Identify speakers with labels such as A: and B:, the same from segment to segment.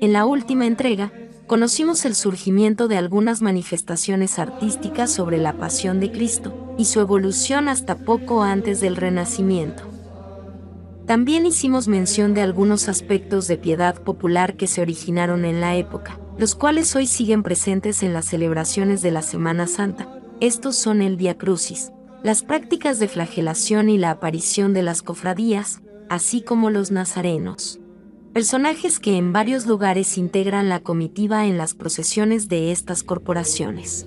A: En la última entrega, conocimos el surgimiento de algunas manifestaciones artísticas sobre la pasión de Cristo y su evolución hasta poco antes del Renacimiento. También hicimos mención de algunos aspectos de piedad popular que se originaron en la época, los cuales hoy siguen presentes en las celebraciones de la Semana Santa. Estos son el Vía Crucis, las prácticas de flagelación y la aparición de las cofradías, así como los nazarenos. Personajes que en varios lugares integran la comitiva en las procesiones de estas corporaciones.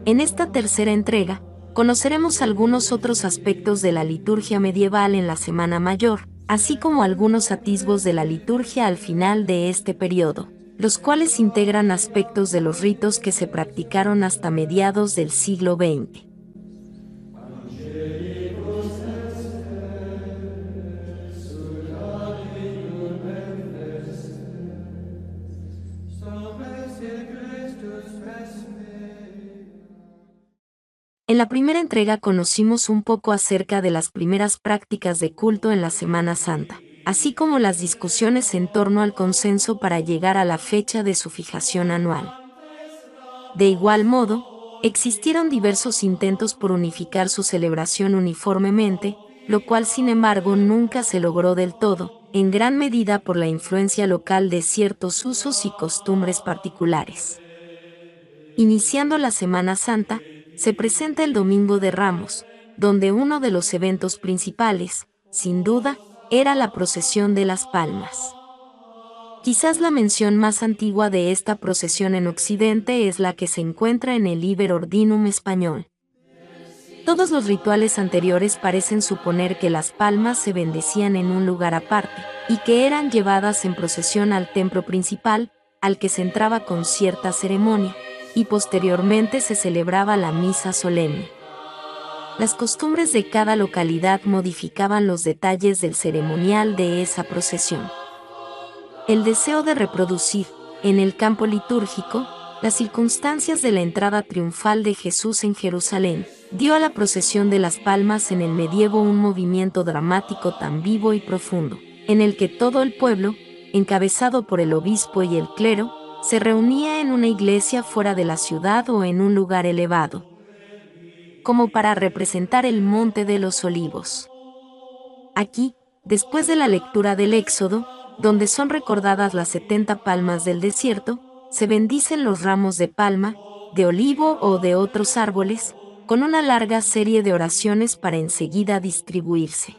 A: En esta tercera entrega, conoceremos algunos otros aspectos de la liturgia medieval en la Semana Mayor, así como algunos atisbos de la liturgia al final de este periodo, los cuales integran aspectos de los ritos que se practicaron hasta mediados del siglo XX. En la primera entrega conocimos un poco acerca de las primeras prácticas de culto en la Semana Santa, así como las discusiones en torno al consenso para llegar a la fecha de su fijación anual. De igual modo, existieron diversos intentos por unificar su celebración uniformemente, lo cual sin embargo nunca se logró del todo, en gran medida por la influencia local de ciertos usos y costumbres particulares. Iniciando la Semana Santa, se presenta el Domingo de Ramos, donde uno de los eventos principales, sin duda, era la procesión de las palmas. Quizás la mención más antigua de esta procesión en Occidente es la que se encuentra en el Liber Ordinum español. Todos los rituales anteriores parecen suponer que las palmas se bendecían en un lugar aparte, y que eran llevadas en procesión al templo principal, al que se entraba con cierta ceremonia, y posteriormente se celebraba la misa solemne. Las costumbres de cada localidad modificaban los detalles del ceremonial de esa procesión. El deseo de reproducir, en el campo litúrgico, las circunstancias de la entrada triunfal de Jesús en Jerusalén, dio a la procesión de las palmas en el medievo un movimiento dramático tan vivo y profundo, en el que todo el pueblo, encabezado por el obispo y el clero, se reunía en una iglesia fuera de la ciudad o en un lugar elevado, como para representar el Monte de los Olivos. Aquí, después de la lectura del Éxodo, donde son recordadas las 70 palmas del desierto, se bendicen los ramos de palma, de olivo o de otros árboles, con una larga serie de oraciones para enseguida distribuirse.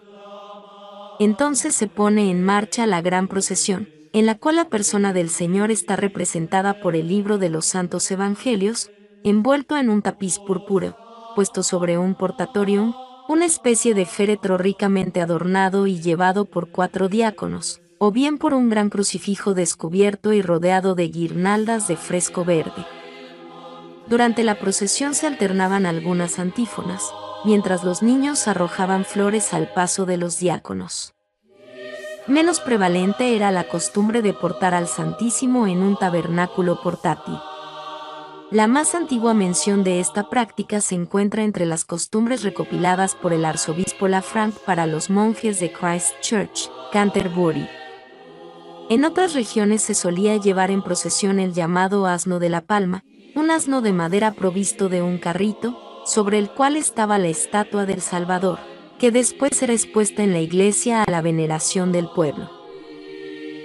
A: Entonces se pone en marcha la gran procesión, en la cual la persona del Señor está representada por el libro de los Santos Evangelios, envuelto en un tapiz púrpureo, puesto sobre un portatorium, una especie de féretro ricamente adornado y llevado por 4 diáconos, o bien por un gran crucifijo descubierto y rodeado de guirnaldas de fresco verde. Durante la procesión se alternaban algunas antífonas, mientras los niños arrojaban flores al paso de los diáconos. Menos prevalente era la costumbre de portar al Santísimo en un tabernáculo portátil. La más antigua mención de esta práctica se encuentra entre las costumbres recopiladas por el arzobispo Lafranc para los monjes de Christ Church, Canterbury. En otras regiones se solía llevar en procesión el llamado asno de la palma, un asno de madera provisto de un carrito, sobre el cual estaba la estatua del Salvador, que después era expuesta en la iglesia a la veneración del pueblo.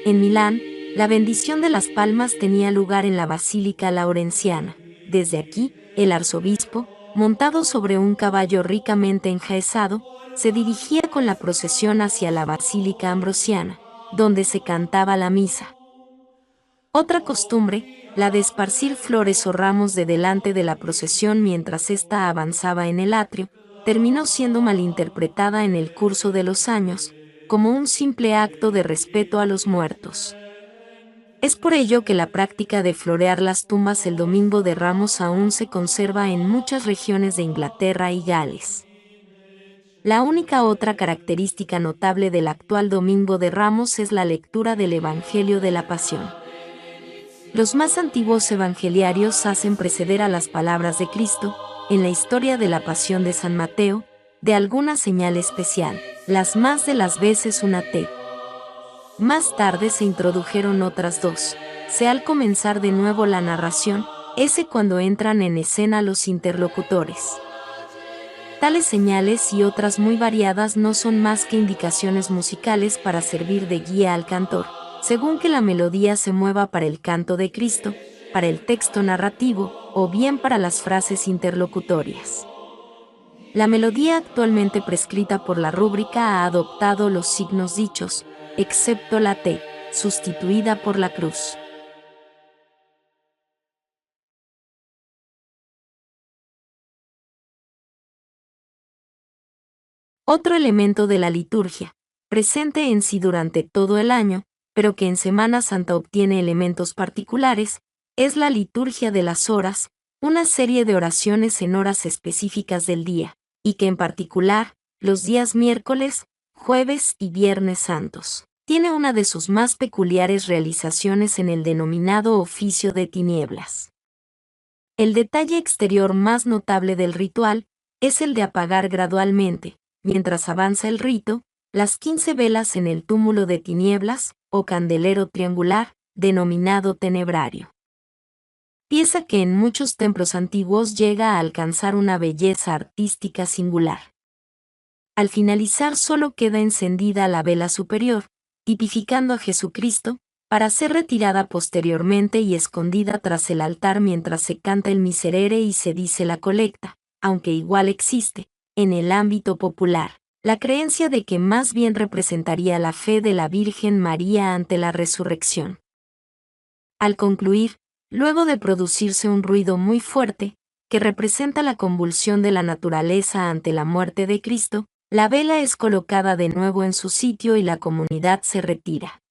A: En Milán, la bendición de las palmas tenía lugar en la Basílica Laurenciana. Desde aquí, el arzobispo, montado sobre un caballo ricamente enjaezado, se dirigía con la procesión hacia la Basílica Ambrosiana, donde se cantaba la misa. Otra costumbre, la de esparcir flores o ramos de delante de la procesión mientras ésta avanzaba en el atrio, terminó siendo malinterpretada en el curso de los años, como un simple acto de respeto a los muertos. Es por ello que la práctica de florear las tumbas el Domingo de Ramos aún se conserva en muchas regiones de Inglaterra y Gales. La única otra característica notable del actual Domingo de Ramos es la lectura del Evangelio de la Pasión. Los más antiguos evangeliarios hacen preceder a las palabras de Cristo, en la historia de la Pasión de San Mateo, de alguna señal especial, las más de las veces una T. Más tarde se introdujeron otras dos. C al comenzar de nuevo la narración, S cuando entran en escena los interlocutores. Tales señales y otras muy variadas no son más que indicaciones musicales para servir de guía al cantor, según que la melodía se mueva para el canto de Cristo, para el texto narrativo, o bien para las frases interlocutorias. La melodía actualmente prescrita por la rúbrica ha adoptado los signos dichos, excepto la T, sustituida por la cruz. Otro elemento de la liturgia, presente en sí durante todo el año, pero que en Semana Santa obtiene elementos particulares, es la liturgia de las horas, una serie de oraciones en horas específicas del día, y que en particular, los días miércoles, jueves y viernes santos, tiene una de sus más peculiares realizaciones en el denominado oficio de tinieblas. El detalle exterior más notable del ritual es el de apagar gradualmente, mientras avanza el rito, las 15 velas en el túmulo de tinieblas, o candelero triangular, denominado tenebrario. Pieza que en muchos templos antiguos llega a alcanzar una belleza artística singular. Al finalizar solo queda encendida la vela superior, tipificando a Jesucristo, para ser retirada posteriormente y escondida tras el altar mientras se canta el miserere y se dice la colecta, aunque igual existe, en el ámbito popular, la creencia de que más bien representaría la fe de la Virgen María ante la resurrección. Al concluir, luego de producirse un ruido muy fuerte, que representa la convulsión de la naturaleza ante la muerte de Cristo, la vela es colocada de nuevo en su sitio y la comunidad se retira.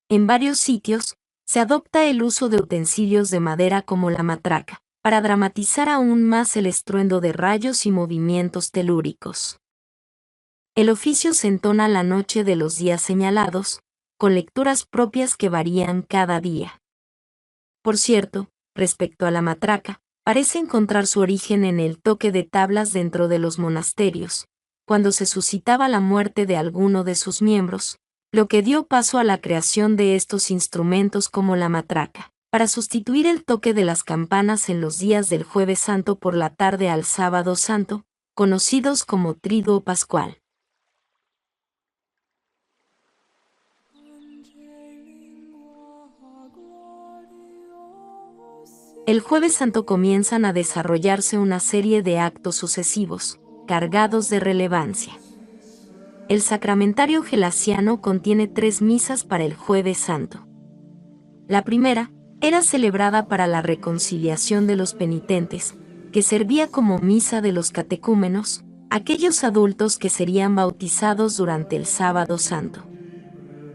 A: En varios sitios, se adopta el uso de utensilios de madera como la matraca, para dramatizar aún más el estruendo de rayos y movimientos telúricos. El oficio se entona la noche de los días señalados, con lecturas propias que varían cada día. Por cierto, respecto a la matraca, parece encontrar su origen en el toque de tablas dentro de los monasterios, cuando se suscitaba la muerte de alguno de sus miembros, lo que dio paso a la creación de estos instrumentos como la matraca, para sustituir el toque de las campanas en los días del Jueves Santo por la tarde al Sábado Santo, conocidos como Triduo Pascual. El Jueves Santo comienzan a desarrollarse una serie de actos sucesivos, cargados de relevancia. El sacramentario gelasiano contiene 3 misas para el Jueves Santo. La primera era celebrada para la reconciliación de los penitentes, que servía como misa de los catecúmenos, aquellos adultos que serían bautizados durante el Sábado Santo.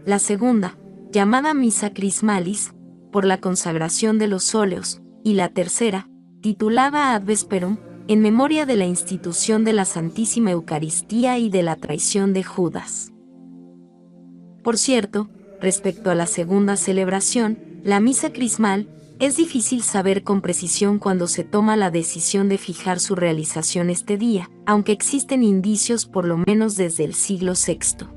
A: La segunda, llamada Misa Crismalis, por la consagración de los óleos, y la tercera, titulada Ad Vesperum, en memoria de la institución de la Santísima Eucaristía y de la traición de Judas. Por cierto, respecto a la segunda celebración, la misa crismal, es difícil saber con precisión cuándo se toma la decisión de fijar su realización este día, aunque existen indicios por lo menos desde el siglo VI.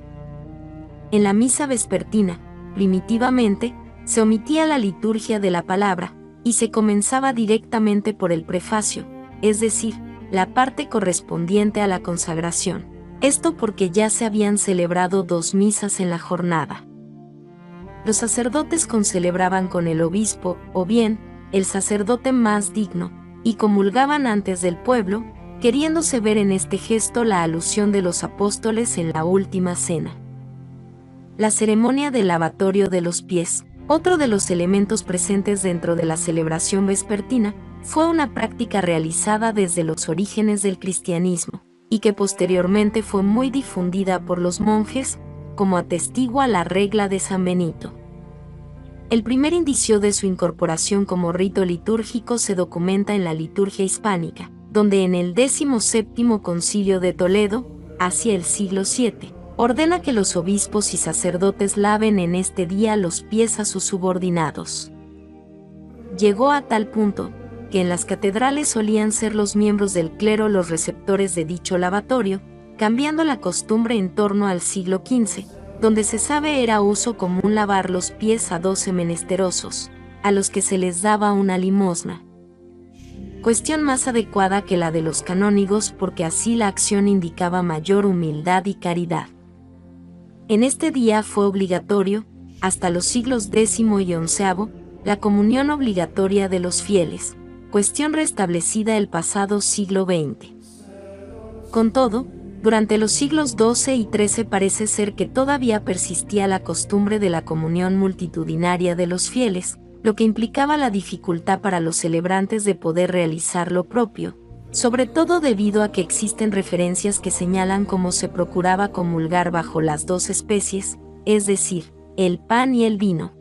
A: En la misa vespertina, primitivamente, se omitía la liturgia de la palabra, y se comenzaba directamente por el prefacio, es decir, la parte correspondiente a la consagración. Esto porque ya se habían celebrado 2 misas en la jornada. Los sacerdotes concelebraban con el obispo, o bien, el sacerdote más digno, y comulgaban antes del pueblo, queriéndose ver en este gesto la alusión de los apóstoles en la última cena. La ceremonia del lavatorio de los pies, otro de los elementos presentes dentro de la celebración vespertina, fue una práctica realizada desde los orígenes del cristianismo, y que posteriormente fue muy difundida por los monjes, como atestigua la regla de San Benito. El primer indicio de su incorporación como rito litúrgico se documenta en la liturgia hispánica, donde en el 17º Concilio de Toledo, hacia el siglo VII, ordena que los obispos y sacerdotes laven en este día los pies a sus subordinados. Llegó a tal punto, que en las catedrales solían ser los miembros del clero los receptores de dicho lavatorio, cambiando la costumbre en torno al siglo XV, donde se sabe era uso común lavar los pies a 12 menesterosos, a los que se les daba una limosna. Cuestión más adecuada que la de los canónigos porque así la acción indicaba mayor humildad y caridad. En este día fue obligatorio, hasta los siglos X y XI, la comunión obligatoria de los fieles, cuestión restablecida el pasado siglo XX. Con todo, durante los siglos XII y XIII parece ser que todavía persistía la costumbre de la comunión multitudinaria de los fieles, lo que implicaba la dificultad para los celebrantes de poder realizar lo propio, sobre todo debido a que existen referencias que señalan cómo se procuraba comulgar bajo las dos especies, es decir, el pan y el vino.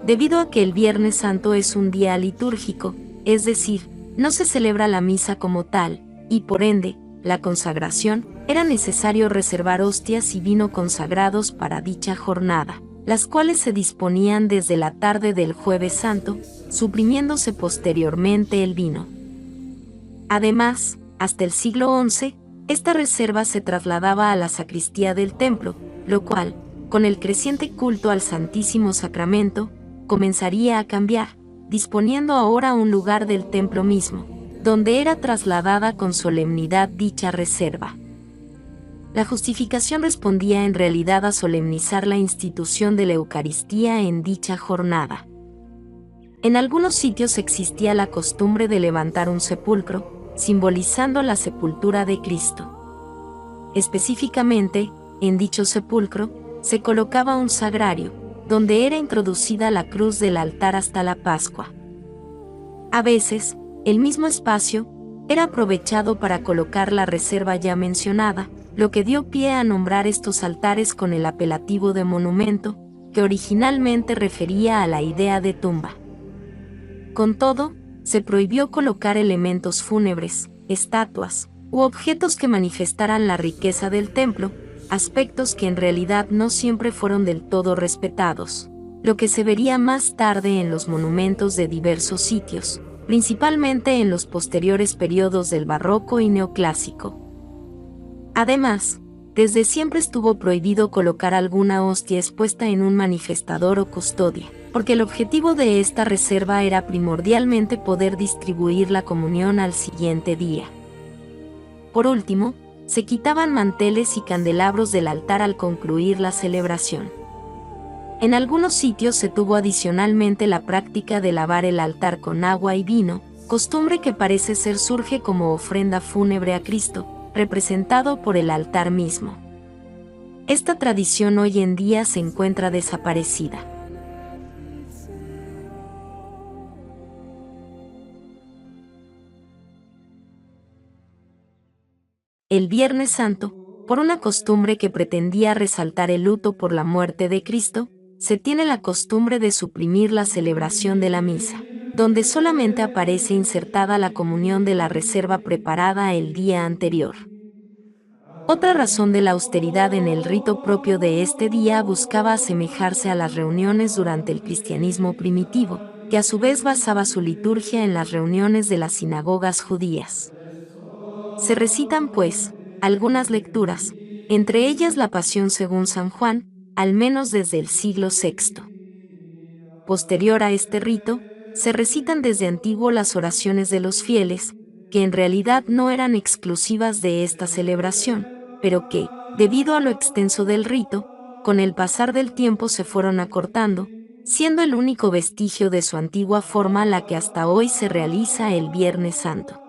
A: Debido a que el Viernes Santo es un día litúrgico, es decir, no se celebra la misa como tal, y por ende, la consagración, era necesario reservar hostias y vino consagrados para dicha jornada, las cuales se disponían desde la tarde del Jueves Santo, suprimiéndose posteriormente el vino. Además, hasta el siglo XI, esta reserva se trasladaba a la sacristía del templo, lo cual, con el creciente culto al Santísimo Sacramento, comenzaría a cambiar, disponiendo ahora un lugar del templo mismo, donde era trasladada con solemnidad dicha reserva. La justificación respondía en realidad a solemnizar la institución de la Eucaristía en dicha jornada. En algunos sitios existía la costumbre de levantar un sepulcro, simbolizando la sepultura de Cristo. Específicamente, en dicho sepulcro, se colocaba un sagrario, donde era introducida la cruz del altar hasta la Pascua. A veces, el mismo espacio era aprovechado para colocar la reserva ya mencionada, lo que dio pie a nombrar estos altares con el apelativo de monumento, que originalmente refería a la idea de tumba. Con todo, se prohibió colocar elementos fúnebres, estatuas, u objetos que manifestaran la riqueza del templo, aspectos que en realidad no siempre fueron del todo respetados, lo que se vería más tarde en los monumentos de diversos sitios, principalmente en los posteriores periodos del barroco y neoclásico. Además, desde siempre estuvo prohibido colocar alguna hostia expuesta en un manifestador o custodia, porque el objetivo de esta reserva era primordialmente poder distribuir la comunión al siguiente día. Por último, se quitaban manteles y candelabros del altar al concluir la celebración. En algunos sitios se tuvo adicionalmente la práctica de lavar el altar con agua y vino, costumbre que parece ser surge como ofrenda fúnebre a Cristo, representado por el altar mismo. Esta tradición hoy en día se encuentra desaparecida. El Viernes Santo, por una costumbre que pretendía resaltar el luto por la muerte de Cristo, se tiene la costumbre de suprimir la celebración de la misa, donde solamente aparece insertada la comunión de la reserva preparada el día anterior. Otra razón de la austeridad en el rito propio de este día buscaba asemejarse a las reuniones durante el cristianismo primitivo, que a su vez basaba su liturgia en las reuniones de las sinagogas judías. Se recitan, pues, algunas lecturas, entre ellas la Pasión según San Juan, al menos desde el siglo VI. Posterior a este rito, se recitan desde antiguo las oraciones de los fieles, que en realidad no eran exclusivas de esta celebración, pero que, debido a lo extenso del rito, con el pasar del tiempo se fueron acortando, siendo el único vestigio de su antigua forma la que hasta hoy se realiza el Viernes Santo.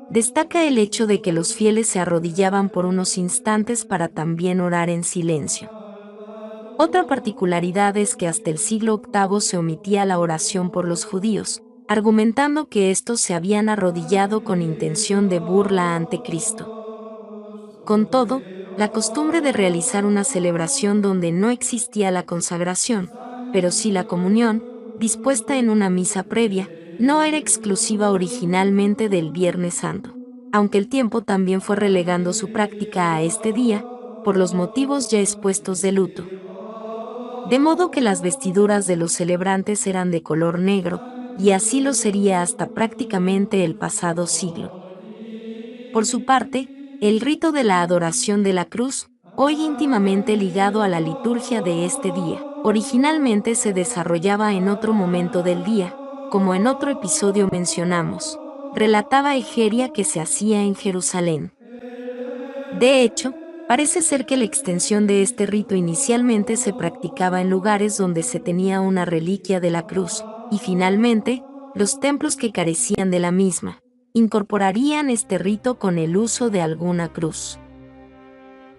A: Destaca el hecho de que los fieles se arrodillaban por unos instantes para también orar en silencio. Otra particularidad es que hasta el siglo VIII se omitía la oración por los judíos, argumentando que estos se habían arrodillado con intención de burla ante Cristo. Con todo, la costumbre de realizar una celebración donde no existía la consagración, pero sí la comunión, dispuesta en una misa previa, no era exclusiva originalmente del Viernes Santo, aunque el tiempo también fue relegando su práctica a este día, por los motivos ya expuestos de luto. De modo que las vestiduras de los celebrantes eran de color negro, y así lo sería hasta prácticamente el pasado siglo. Por su parte, el rito de la adoración de la cruz, hoy íntimamente ligado a la liturgia de este día, originalmente se desarrollaba en otro momento del día, como en otro episodio mencionamos, relataba Egeria que se hacía en Jerusalén. De hecho, parece ser que la extensión de este rito inicialmente se practicaba en lugares donde se tenía una reliquia de la cruz, y finalmente, los templos que carecían de la misma, incorporarían este rito con el uso de alguna cruz.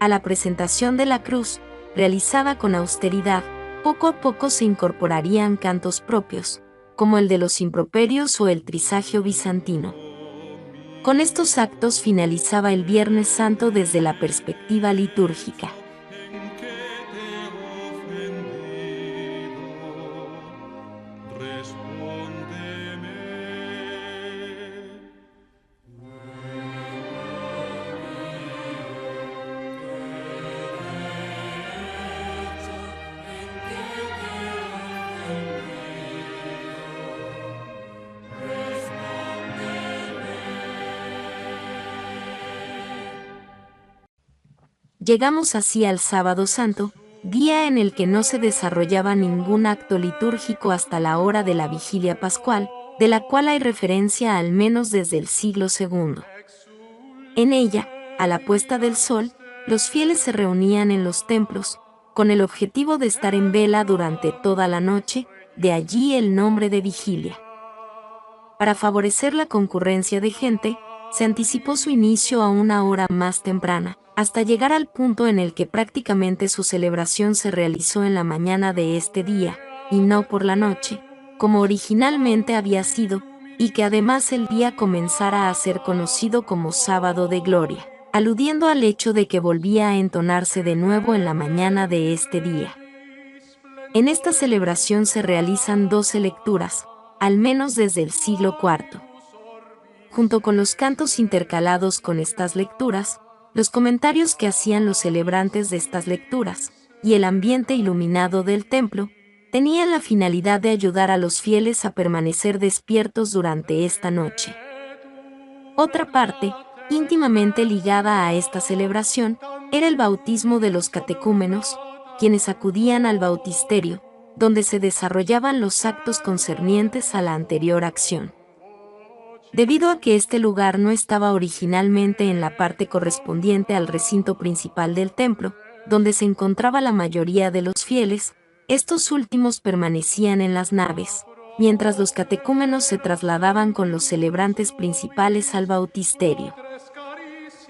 A: A la presentación de la cruz, realizada con austeridad, poco a poco se incorporarían cantos propios, como el de los improperios o el trisagio bizantino. Con estos actos finalizaba el Viernes Santo desde la perspectiva litúrgica. Llegamos así al Sábado Santo, día en el que no se desarrollaba ningún acto litúrgico hasta la hora de la vigilia pascual, de la cual hay referencia al menos desde el siglo II. En ella, a la puesta del sol, los fieles se reunían en los templos, con el objetivo de estar en vela durante toda la noche, de allí el nombre de vigilia. Para favorecer la concurrencia de gente, se anticipó su inicio a una hora más temprana, hasta llegar al punto en el que prácticamente su celebración se realizó en la mañana de este día, y no por la noche, como originalmente había sido, y que además el día comenzara a ser conocido como Sábado de Gloria, aludiendo al hecho de que volvía a entonarse de nuevo en la mañana de este día. En esta celebración se realizan 12 lecturas, al menos desde el siglo IV. Junto con los cantos intercalados con estas lecturas, los comentarios que hacían los celebrantes de estas lecturas, y el ambiente iluminado del templo, tenían la finalidad de ayudar a los fieles a permanecer despiertos durante esta noche. Otra parte, íntimamente ligada a esta celebración, era el bautismo de los catecúmenos, quienes acudían al bautisterio, donde se desarrollaban los actos concernientes a la anterior acción. Debido a que este lugar no estaba originalmente en la parte correspondiente al recinto principal del templo, donde se encontraba la mayoría de los fieles, estos últimos permanecían en las naves, mientras los catecúmenos se trasladaban con los celebrantes principales al bautisterio.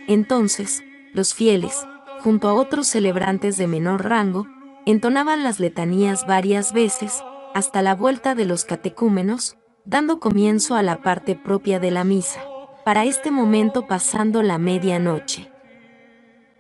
A: Entonces, los fieles, junto a otros celebrantes de menor rango, entonaban las letanías varias veces, hasta la vuelta de los catecúmenos, dando comienzo a la parte propia de la misa, para este momento pasando la medianoche.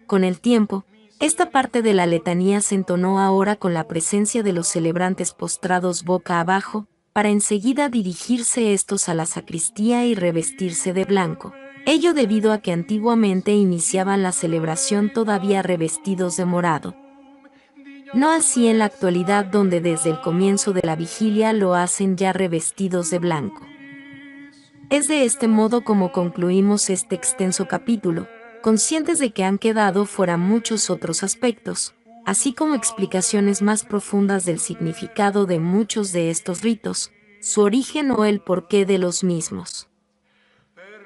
A: Con el tiempo, esta parte de la letanía se entonó ahora con la presencia de los celebrantes postrados boca abajo, para enseguida dirigirse estos a la sacristía y revestirse de blanco. Ello debido a que antiguamente iniciaban la celebración todavía revestidos de morado. No así en la actualidad donde desde el comienzo de la vigilia lo hacen ya revestidos de blanco. Es de este modo como concluimos este extenso capítulo, conscientes de que han quedado fuera muchos otros aspectos, así como explicaciones más profundas del significado de muchos de estos ritos, su origen o el porqué de los mismos.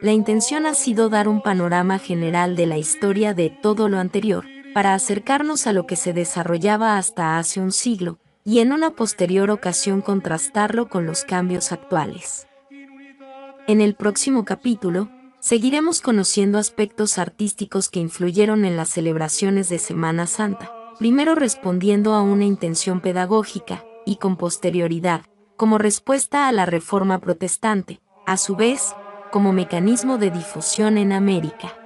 A: La intención ha sido dar un panorama general de la historia de todo lo anterior, para acercarnos a lo que se desarrollaba hasta hace un siglo, y en una posterior ocasión contrastarlo con los cambios actuales. En el próximo capítulo, seguiremos conociendo aspectos artísticos que influyeron en las celebraciones de Semana Santa, primero respondiendo a una intención pedagógica, y con posterioridad, como respuesta a la Reforma Protestante, a su vez, como mecanismo de difusión en América.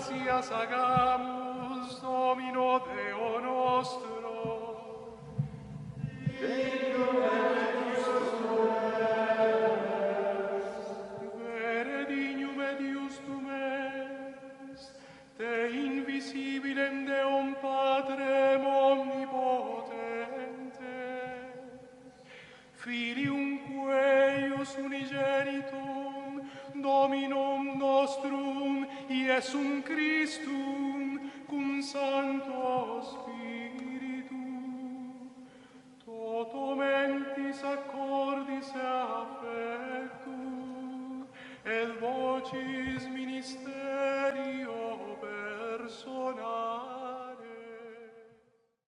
B: Gratias agamus Domino Deo nostro Iesum Christum cum Sancto Spiritu, toto mentis accordis et